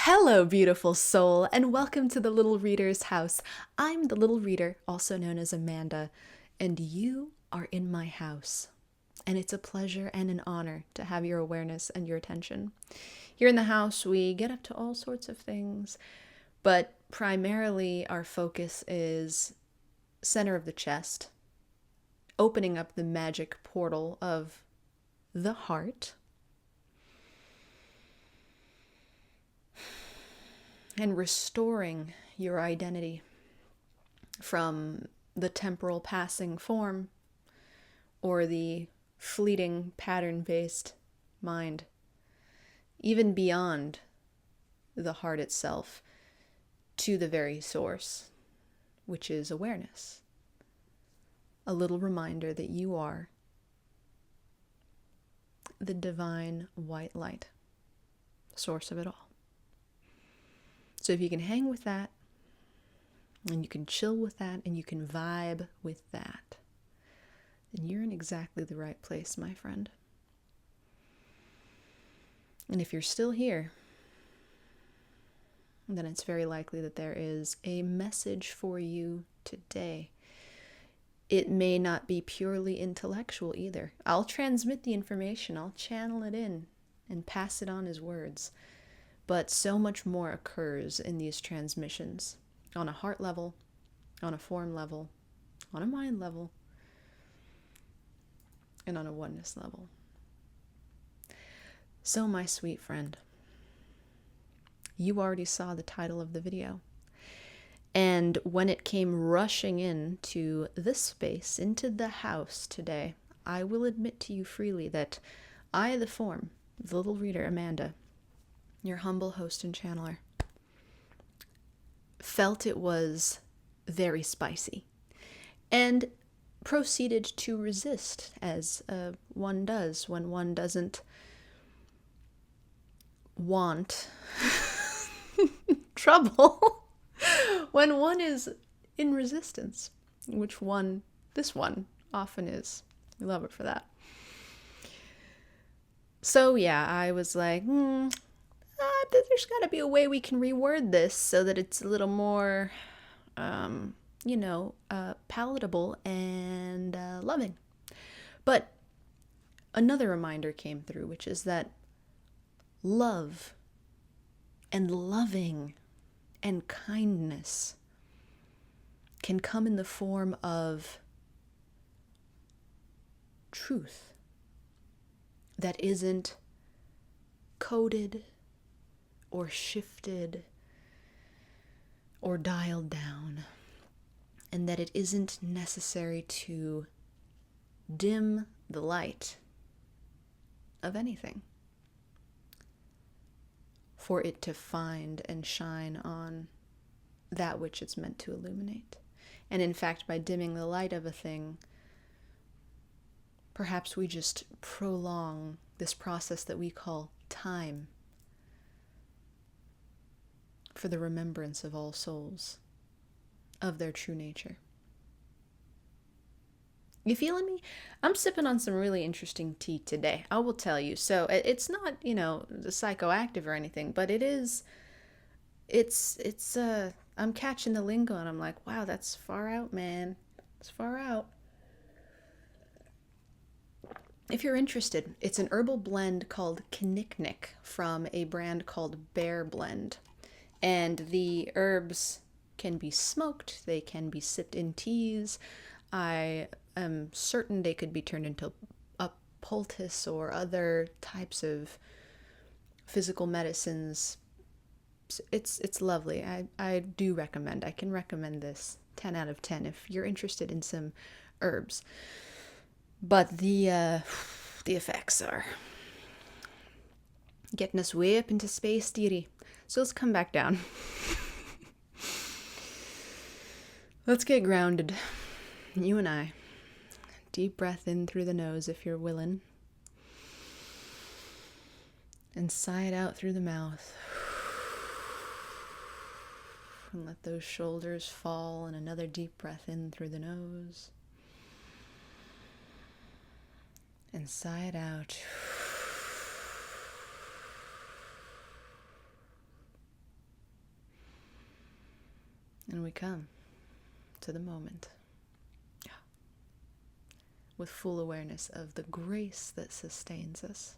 Hello, beautiful soul, and welcome to the Little Reader's house. I'm the Little Reader, also known as Amanda, and you are in my house. And it's a pleasure and an honor to have your awareness and your attention. Here in the house, we get up to all sorts of things, but primarily our focus is center of the chest, opening up the magic portal of the heart, and restoring your identity from the temporal passing form or the fleeting pattern-based mind, even beyond the heart itself, to the very source, which is awareness. A little reminder that you are the divine white light, source of it all. So if you can hang with that, and you can chill with that, and you can vibe with that, then you're in exactly the right place, my friend. And if you're still here, then it's very likely that there is a message for you today. It may not be purely intellectual either. I'll transmit the information, I'll channel it in and pass it on as words. But so much more occurs in these transmissions, on a heart level, on a form level, on a mind level, and on a oneness level. So, my sweet friend, you already saw the title of the video. And when it came rushing into this space, into the house today, I will admit to you freely that I, the form, the Little Reader, Amanda, your humble host and channeler, felt it was very spicy and proceeded to resist, as one does when one doesn't want trouble, when one is in resistance, which this one often is. We love it for that. So yeah, I was like, there's got to be a way we can reword this so that it's a little more, palatable and loving. But another reminder came through, which is that love and loving and kindness can come in the form of truth that isn't coded or shifted or dialed down, and that it isn't necessary to dim the light of anything for it to find and shine on that which it's meant to illuminate. And in fact, by dimming the light of a thing, perhaps we just prolong this process that we call time for the remembrance of all souls, of their true nature. You feeling me? I'm sipping on some really interesting tea today, I will tell you. So it's not, psychoactive or anything, but I'm catching the lingo and I'm like, wow, that's far out, man. It's far out. If you're interested, it's an herbal blend called Knick from a brand called Bear Blend. And the herbs can be smoked, they can be sipped in teas. I am certain they could be turned into a poultice or other types of physical medicines. It's lovely. I do recommend. I can recommend this 10 out of 10 if you're interested in some herbs. But the effects are getting us way up into space, dearie. So let's come back down. Let's get grounded. You and I. Deep breath in through the nose if you're willing. And sigh it out through the mouth. And let those shoulders fall, and another deep breath in through the nose. And sigh it out. And we come to the moment with full awareness of the grace that sustains us.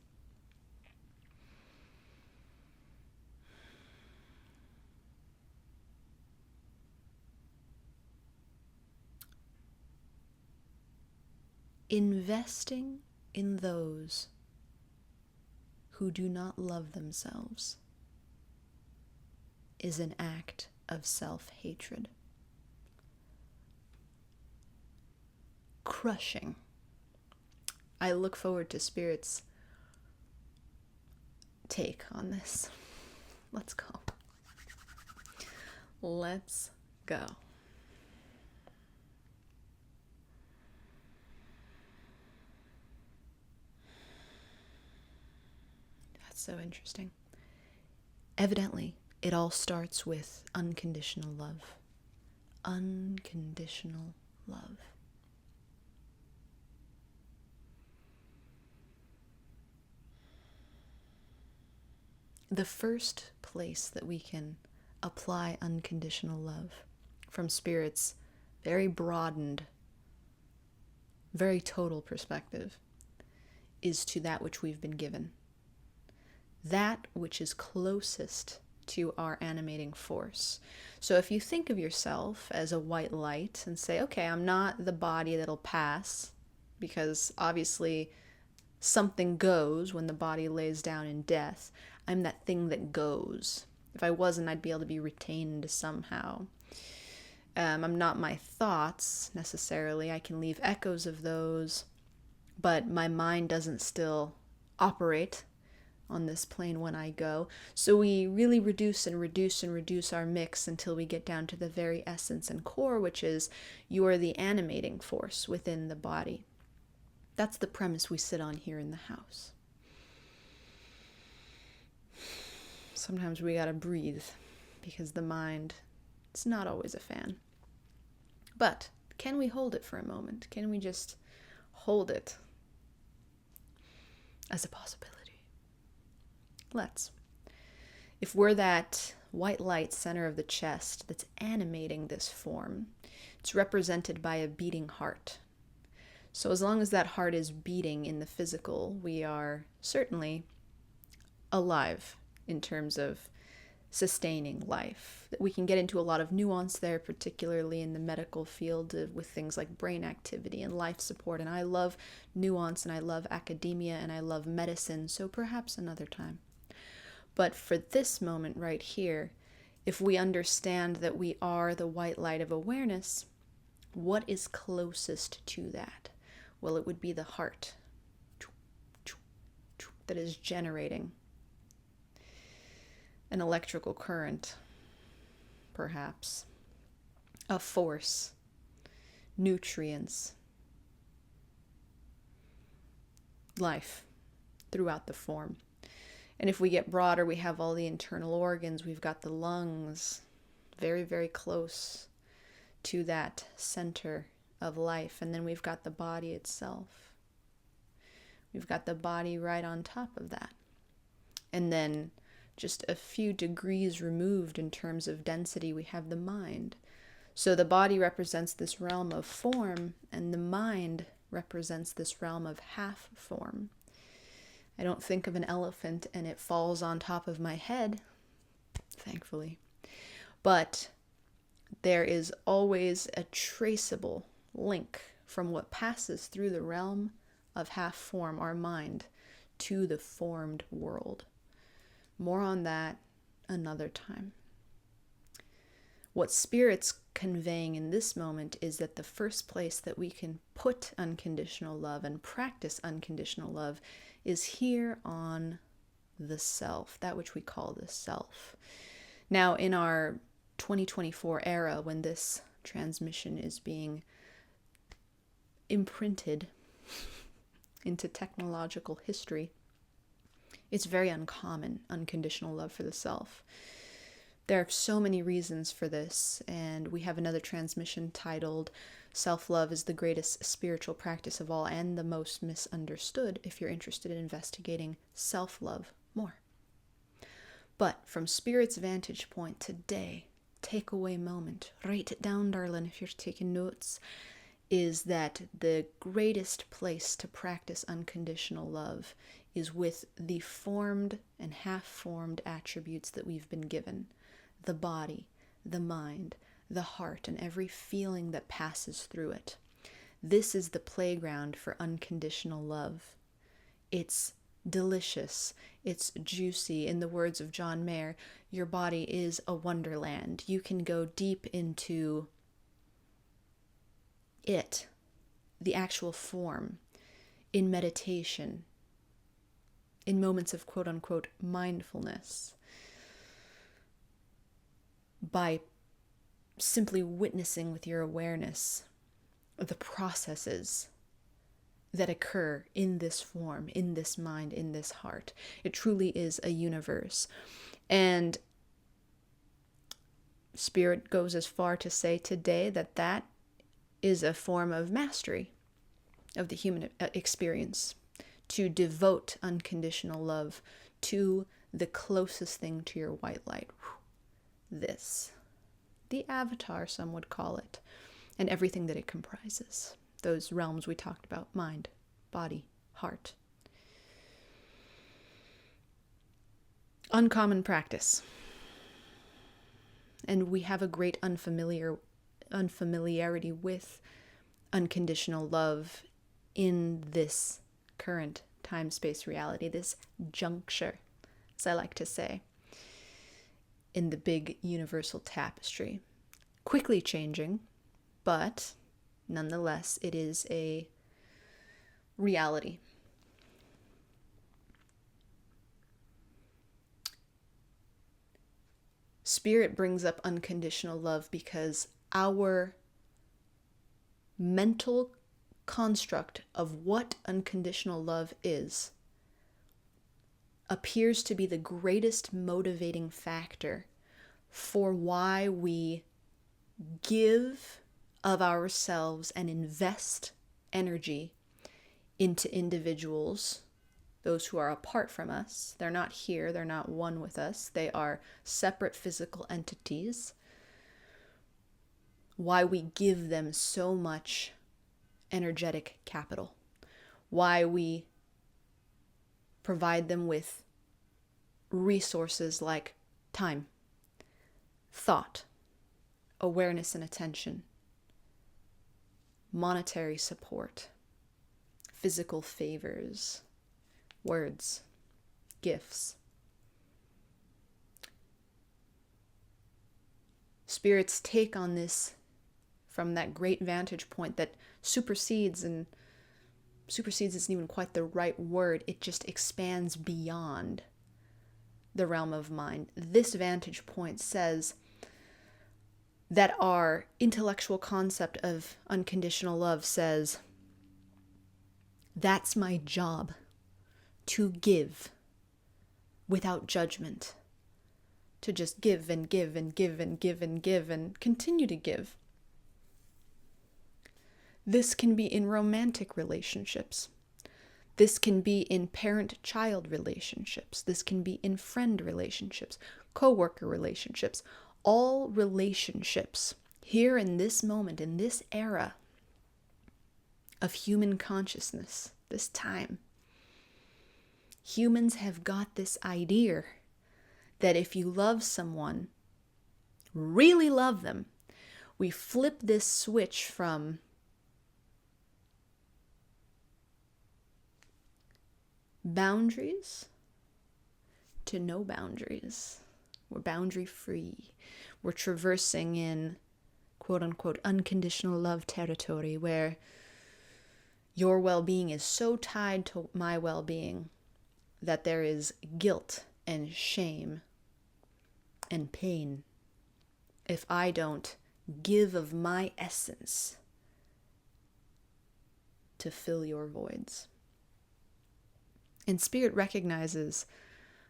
Investing in those who do not love themselves is an act of self-hatred. Crushing. I look forward to Spirit's take on this. Let's go. Let's go. That's so interesting. Evidently, it all starts with unconditional love. Unconditional love. The first place that we can apply unconditional love from Spirit's very broadened, very total perspective is to that which we've been given. That which is closest to our animating force. So if you think of yourself as a white light and say, okay, I'm not the body that'll pass, because obviously something goes when the body lays down in death. I'm that thing that goes. If I wasn't, I'd be able to be retained somehow. I'm not my thoughts necessarily. I can leave echoes of those, but my mind doesn't still operate on this plane when I go. So we really reduce and reduce and reduce our mix until we get down to the very essence and core, which is you are the animating force within the body. That's the premise we sit on here in the house. Sometimes we gotta breathe because the mind is not always a fan. But can we hold it for a moment? Can we just hold it as a possibility? Let's. If we're that white light center of the chest that's animating this form, it's represented by a beating heart. So as long as that heart is beating in the physical, we are certainly alive in terms of sustaining life. We can get into a lot of nuance there, particularly in the medical field with things like brain activity and life support. And I love nuance and I love academia and I love medicine, so perhaps another time. But for this moment right here, if we understand that we are the white light of awareness, what is closest to that? Well, it would be the heart that is generating an electrical current, perhaps, a force, nutrients, life throughout the form. And if we get broader, we have all the internal organs. We've got the lungs, very, very close to that center of life. And then we've got the body itself. We've got the body right on top of that. And then just a few degrees removed in terms of density, we have the mind. So the body represents this realm of form, and the mind represents this realm of half form. I don't think of an elephant and it falls on top of my head, thankfully. But there is always a traceable link from what passes through the realm of half form, our mind, to the formed world. More on that another time. What Spirit's conveying in this moment is that the first place that we can put unconditional love and practice unconditional love is here on the self, that which we call the self. Now, in our 2024 era, when this transmission is being imprinted into technological history, it's very uncommon, unconditional love for the self. There are so many reasons for this, and we have another transmission titled Self-Love is the Greatest Spiritual Practice of All and the Most Misunderstood, if you're interested in investigating self-love more. But from Spirit's vantage point today, takeaway moment, write it down, darling, if you're taking notes, is that the greatest place to practice unconditional love is with the formed and half-formed attributes that we've been given. The body, the mind, the heart, and every feeling that passes through it. This is the playground for unconditional love. It's delicious. It's juicy. In the words of John Mayer, your body is a wonderland. You can go deep into it, the actual form, in meditation, in moments of quote-unquote mindfulness, by simply witnessing with your awareness the processes that occur in this form, in this mind, in this heart. It truly is a universe. And Spirit goes as far to say today that that is a form of mastery of the human experience, to devote unconditional love to the closest thing to your white light. This, the avatar, some would call it, and everything that it comprises. Those realms we talked about: mind, body, heart. Uncommon practice. And we have a great unfamiliarity with unconditional love in this current time-space reality, this juncture, as I like to say, in the big universal tapestry. Quickly changing, but nonetheless, it is a reality. Spirit brings up unconditional love because our mental construct of what unconditional love is appears to be the greatest motivating factor for why we give of ourselves and invest energy into individuals, those who are apart from us. They're not here, they're not one with us, they are separate physical entities. Why we give them so much energetic capital. Why we provide them with resources like time, thought, awareness and attention, monetary support, physical favors, words, gifts. Spirit's take on this from that great vantage point that supersedes isn't even quite the right word, it just expands beyond the realm of mind. This vantage point says that our intellectual concept of unconditional love says, that's my job, to give without judgment, to just give and give and give and give and give and continue to give. This can be in romantic relationships. This can be in parent-child relationships. This can be in friend relationships, co-worker relationships. All relationships here in this moment, in this era of human consciousness, this time. Humans have got this idea that if you love someone, really love them, we flip this switch from boundaries to no boundaries. We're boundary free. We're traversing in quote unquote unconditional love territory where your well-being is so tied to my well-being that there is guilt and shame and pain if I don't give of my essence to fill your voids. And Spirit recognizes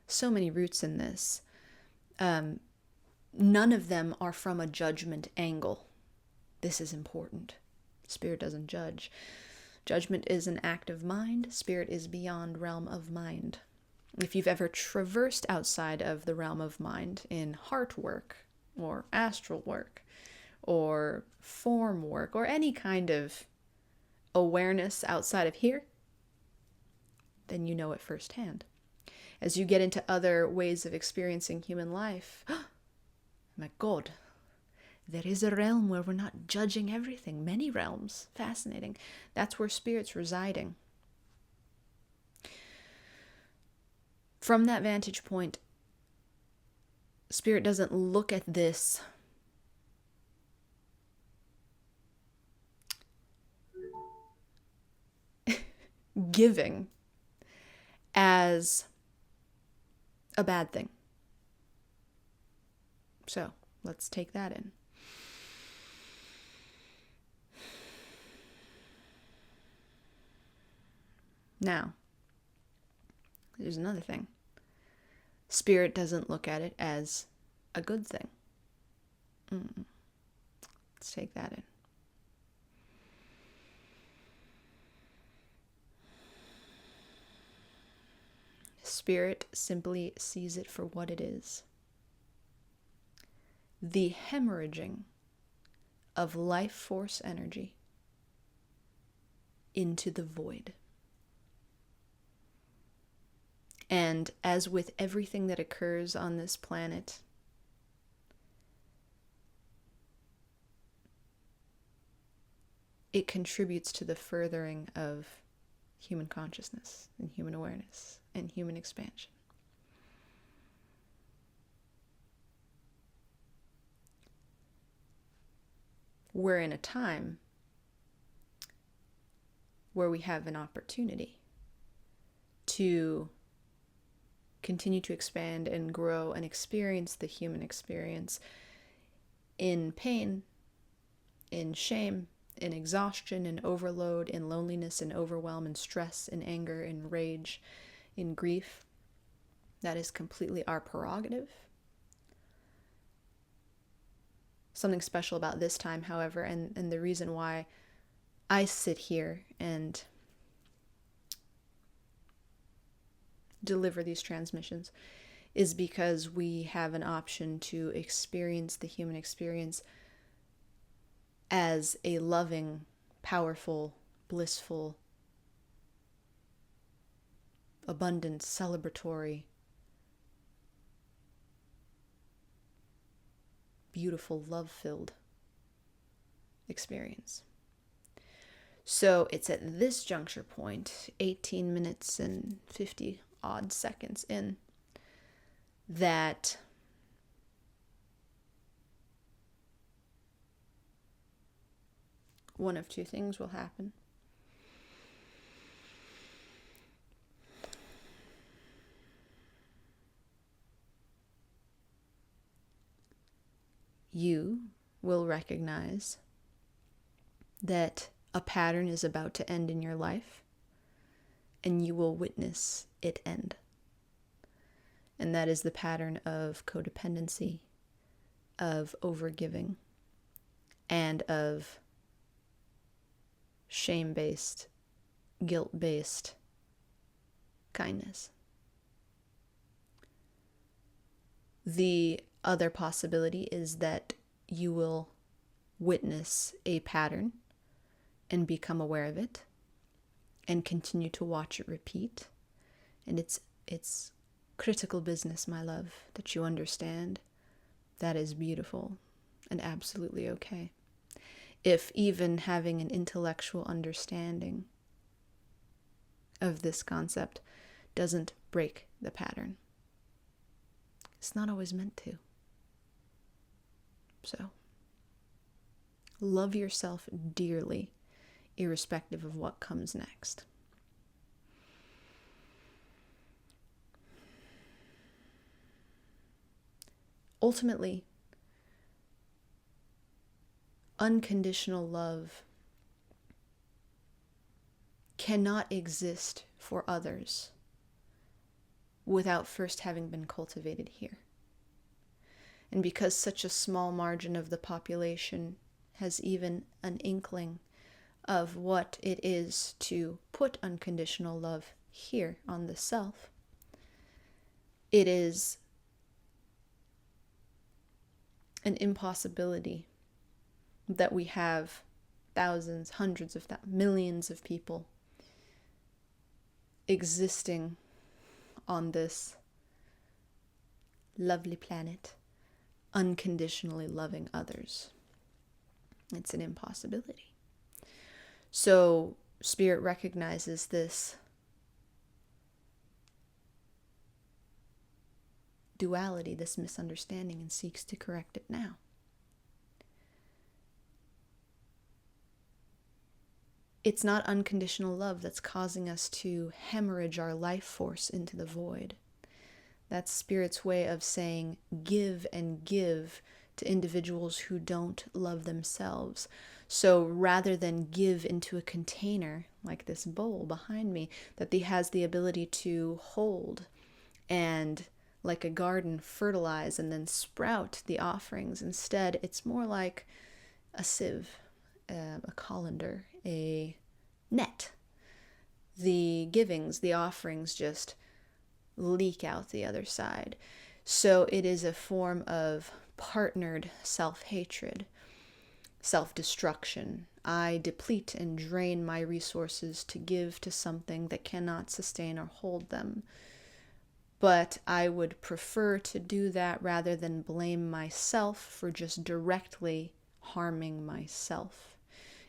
so many roots in this. None of them are from a judgment angle. This is important. Spirit doesn't judge. Judgment is an act of mind. Spirit is beyond realm of mind. If you've ever traversed outside of the realm of mind in heart work, or astral work, or form work, or any kind of awareness outside of here, then you know it firsthand. As you get into other ways of experiencing human life, my God, there is a realm where we're not judging everything. Many realms. Fascinating. That's where spirit's residing. From that vantage point, spirit doesn't look at this giving as a bad thing. So let's take that in. Now, there's another thing. Spirit doesn't look at it as a good thing. Let's take that in. Spirit simply sees it for what it is. The hemorrhaging of life force energy into the void. And as with everything that occurs on this planet, it contributes to the furthering of human consciousness and human awareness and human expansion. We're in a time where we have an opportunity to continue to expand and grow and experience the human experience in pain, in shame, in exhaustion, in overload, in loneliness, in overwhelm, in stress, in anger, in rage, in grief. That is completely our prerogative. Something special about this time, however, and the reason why I sit here and deliver these transmissions is because we have an option to experience the human experience as a loving, powerful, blissful, abundant, celebratory, beautiful, love-filled experience. So it's at this juncture point, 18 minutes and 50 odd seconds in, that one of two things will happen. You will recognize that a pattern is about to end in your life, and you will witness it end. And that is the pattern of codependency, of overgiving, and of shame-based, guilt-based kindness. The other possibility is that you will witness a pattern and become aware of it and continue to watch it repeat. And it's critical business, my love, that you understand that is beautiful and absolutely okay. If even having an intellectual understanding of this concept doesn't break the pattern, it's not always meant to. So, love yourself dearly, irrespective of what comes next. Ultimately, unconditional love cannot exist for others without first having been cultivated here. And because such a small margin of the population has even an inkling of what it is to put unconditional love here on the self, it is an impossibility that we have thousands, hundreds of millions of people existing on this lovely planet, unconditionally loving others. It's an impossibility. So Spirit recognizes this duality, this misunderstanding, and seeks to correct it now. It's not unconditional love that's causing us to hemorrhage our life force into the void. That's Spirit's way of saying give and give to individuals who don't love themselves. So rather than give into a container, like this bowl behind me, that has the ability to hold and, like a garden, fertilize and then sprout the offerings. Instead, it's more like a sieve, a colander, a net. The givings, the offerings just leak out the other side. So it is a form of partnered self-hatred, self-destruction. I deplete and drain my resources to give to something that cannot sustain or hold them. But I would prefer to do that rather than blame myself for just directly harming myself.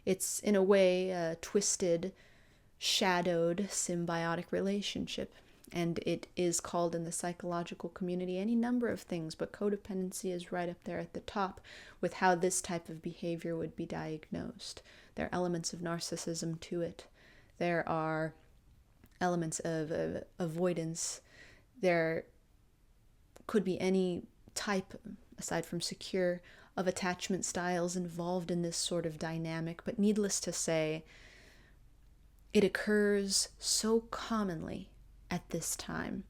It's, in a way, a twisted, shadowed, symbiotic relationship. And it is called in the psychological community any number of things, but codependency is right up there at the top with how this type of behavior would be diagnosed. There are elements of narcissism to it. There are elements of avoidance. There could be any type, aside from secure, of attachment styles involved in this sort of dynamic, but needless to say, it occurs so commonly at this time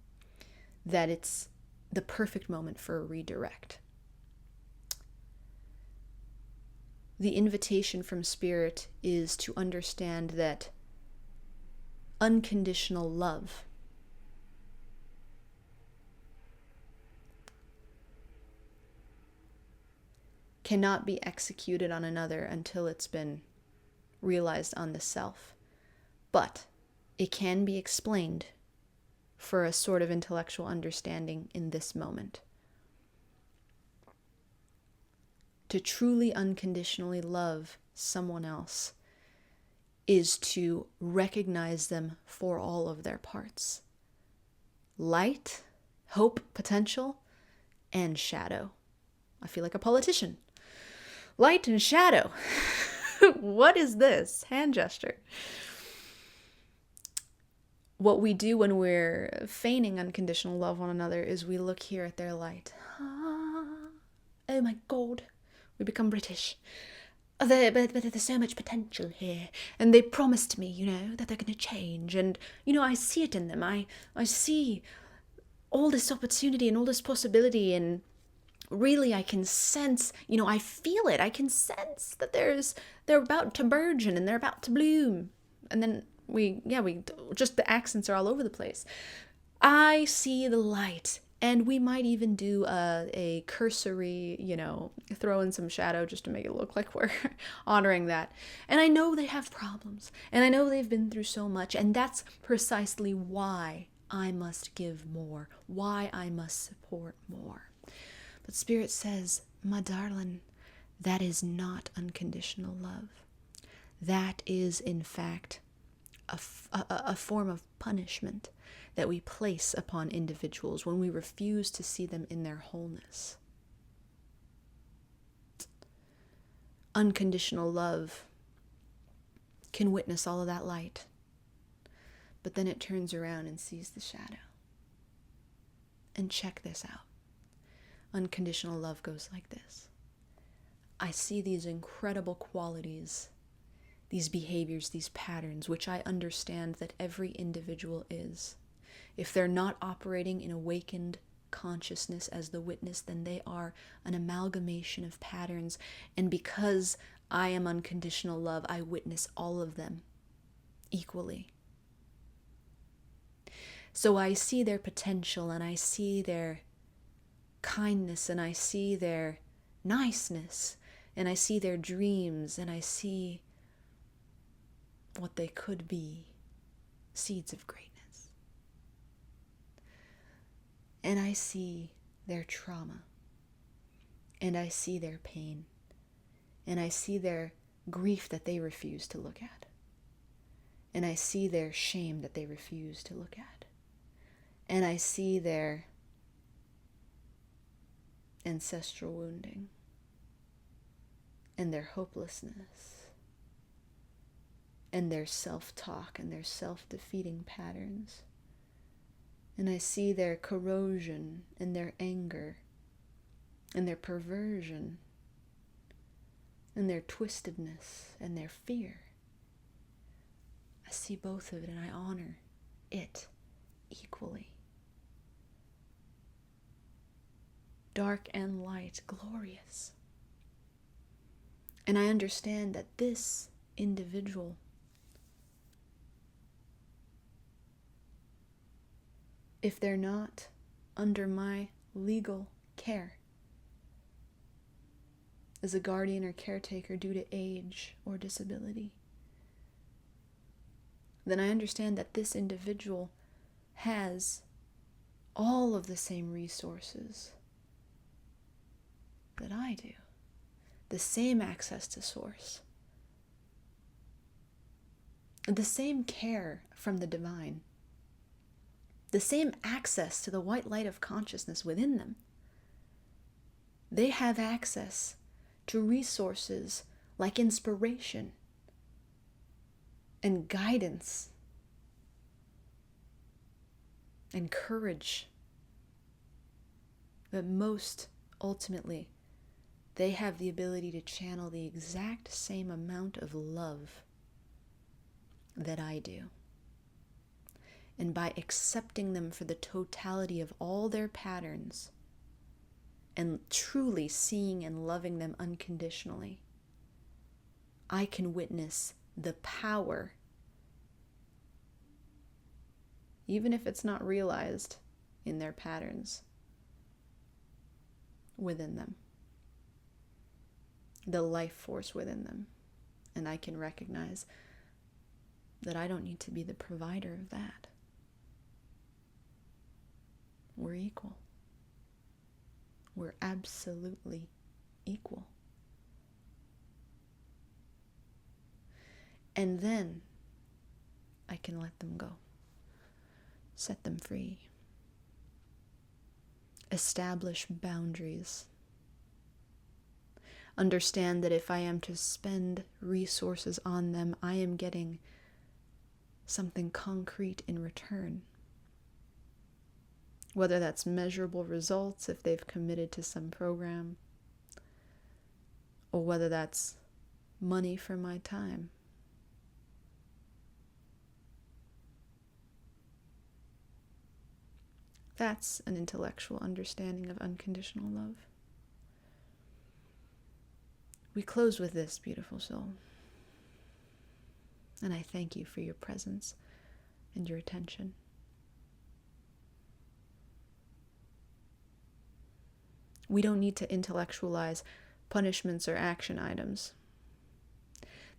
that it's the perfect moment for a redirect. The invitation from Spirit is to understand that unconditional love cannot be executed on another until it's been realized on the self. But it can be explained for a sort of intellectual understanding in this moment. To truly unconditionally love someone else is to recognize them for all of their parts. Light, hope, potential, and shadow. I feel like a politician. Light and shadow. What is this? Hand gesture. What we do when we're feigning unconditional love on another is we look here at their light. Oh my God. We become British. But there's so much potential here. And they promised me, that they're going to change. And, I see it in them. I see all this opportunity and all this possibility. And really, I can sense, I feel it. I can sense that they're about to burgeon and they're about to bloom. And then we just, the accents are all over the place. I see the light. And we might even do a cursory, throw in some shadow just to make it look like we're honoring that. And I know they have problems. And I know they've been through so much. And that's precisely why I must give more. Why I must support more. But Spirit says, my darling, that is not unconditional love. That is, in fact, a form of punishment that we place upon individuals when we refuse to see them in their wholeness. Unconditional love can witness all of that light, but then it turns around and sees the shadow. And check this out. Unconditional love goes like this. I see these incredible qualities, these behaviors, these patterns, which I understand that every individual is. If they're not operating in awakened consciousness as the witness, then they are an amalgamation of patterns. And because I am unconditional love, I witness all of them equally. So I see their potential and I see their kindness and I see their niceness, and I see their dreams, and I see what they could be, seeds of greatness. And I see their trauma, and I see their pain, and I see their grief that they refuse to look at, and I see their shame that they refuse to look at, and I see their ancestral wounding and their hopelessness and their self-talk and their self-defeating patterns. And I see their corrosion and their anger and their perversion and their twistedness and their fear. I see both of it, and I honor it equally. Dark and light, glorious. And I understand that this individual, if they're not under my legal care as a guardian or caretaker due to age or disability, then I understand that this individual has all of the same resources that I do, the same access to source, the same care from the divine, the same access to the white light of consciousness within them. They have access to resources like inspiration and guidance and courage, but most ultimately, they have the ability to channel the exact same amount of love that I do. And by accepting them for the totality of all their patterns and truly seeing and loving them unconditionally, I can witness the power, even if it's not realized in their patterns, within them. The life force within them. And I can recognize that I don't need to be the provider of that. We're equal. We're absolutely equal. And then I can let them go. Set them free. Establish boundaries. Understand that if I am to spend resources on them, I am getting something concrete in return. Whether that's measurable results if they've committed to some program, or whether that's money for my time. That's an intellectual understanding of unconditional love. We close with this, beautiful soul. And I thank you for your presence and your attention. We don't need to intellectualize punishments or action items.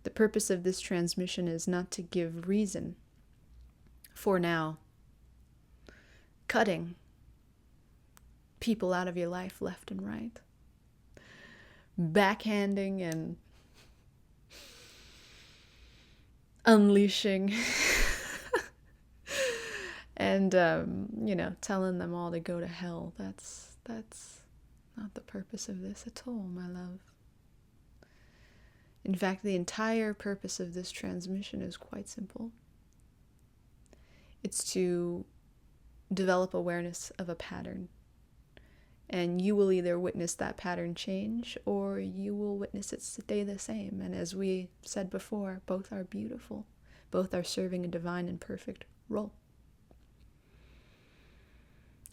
The purpose of this transmission is not to give reason for now cutting people out of your life left and right, backhanding and unleashing and telling them all to go to hell. That's not the purpose of this at all, my love. In fact, the entire purpose of this transmission is quite simple. It's to develop awareness of a pattern. And you will either witness that pattern change or you will witness it stay the same. And as we said before, both are beautiful. Both are serving a divine and perfect role.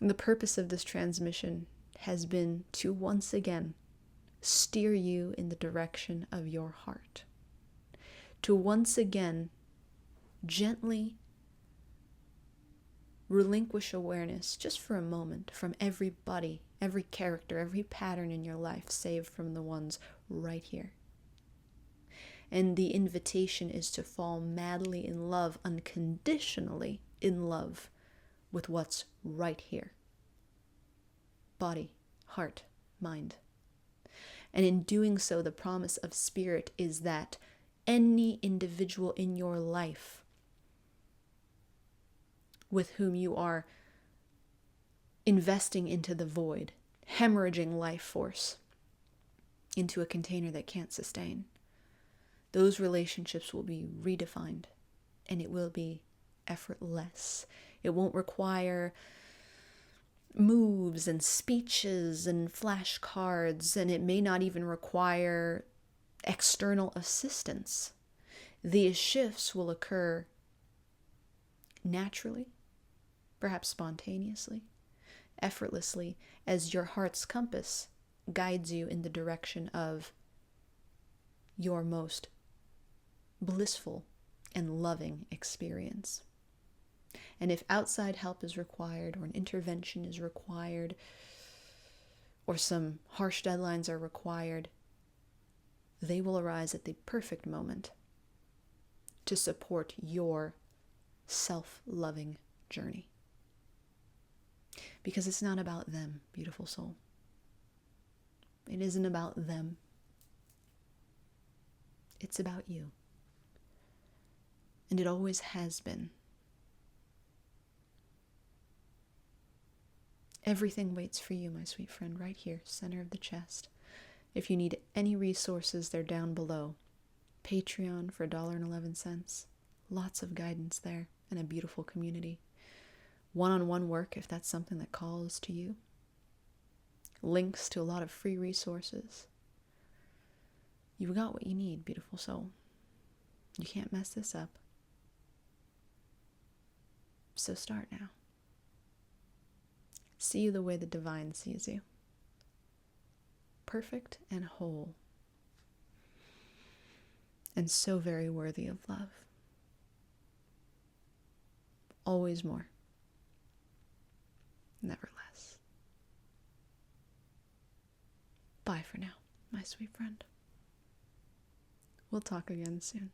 And the purpose of this transmission has been to once again steer you in the direction of your heart. To once again gently relinquish awareness just for a moment from everybody, every character, every pattern in your life saved from the ones right here. And the invitation is to fall madly in love, unconditionally in love with what's right here. Body, heart, mind. And in doing so, the promise of Spirit is that any individual in your life with whom you are investing into the void, hemorrhaging life force into a container that can't sustain, those relationships will be redefined, and it will be effortless. It won't require moves and speeches and flashcards, and it may not even require external assistance. These shifts will occur naturally, perhaps spontaneously, effortlessly, as your heart's compass guides you in the direction of your most blissful and loving experience. And if outside help is required, or an intervention is required, or some harsh deadlines are required, they will arise at the perfect moment to support your self-loving journey. Because it's not about them, beautiful soul. It isn't about them. It's about you. And it always has been. Everything waits for you, my sweet friend, right here, center of the chest. If you need any resources, they're down below. Patreon for $1.11. Lots of guidance there, and a beautiful community. One-on-one work, if that's something that calls to you. Links to a lot of free resources. You've got what you need, beautiful soul. You can't mess this up. So start now. See you the way the divine sees you. Perfect and whole. And so very worthy of love. Always more. Never less. Bye for now, my sweet friend. We'll talk again soon.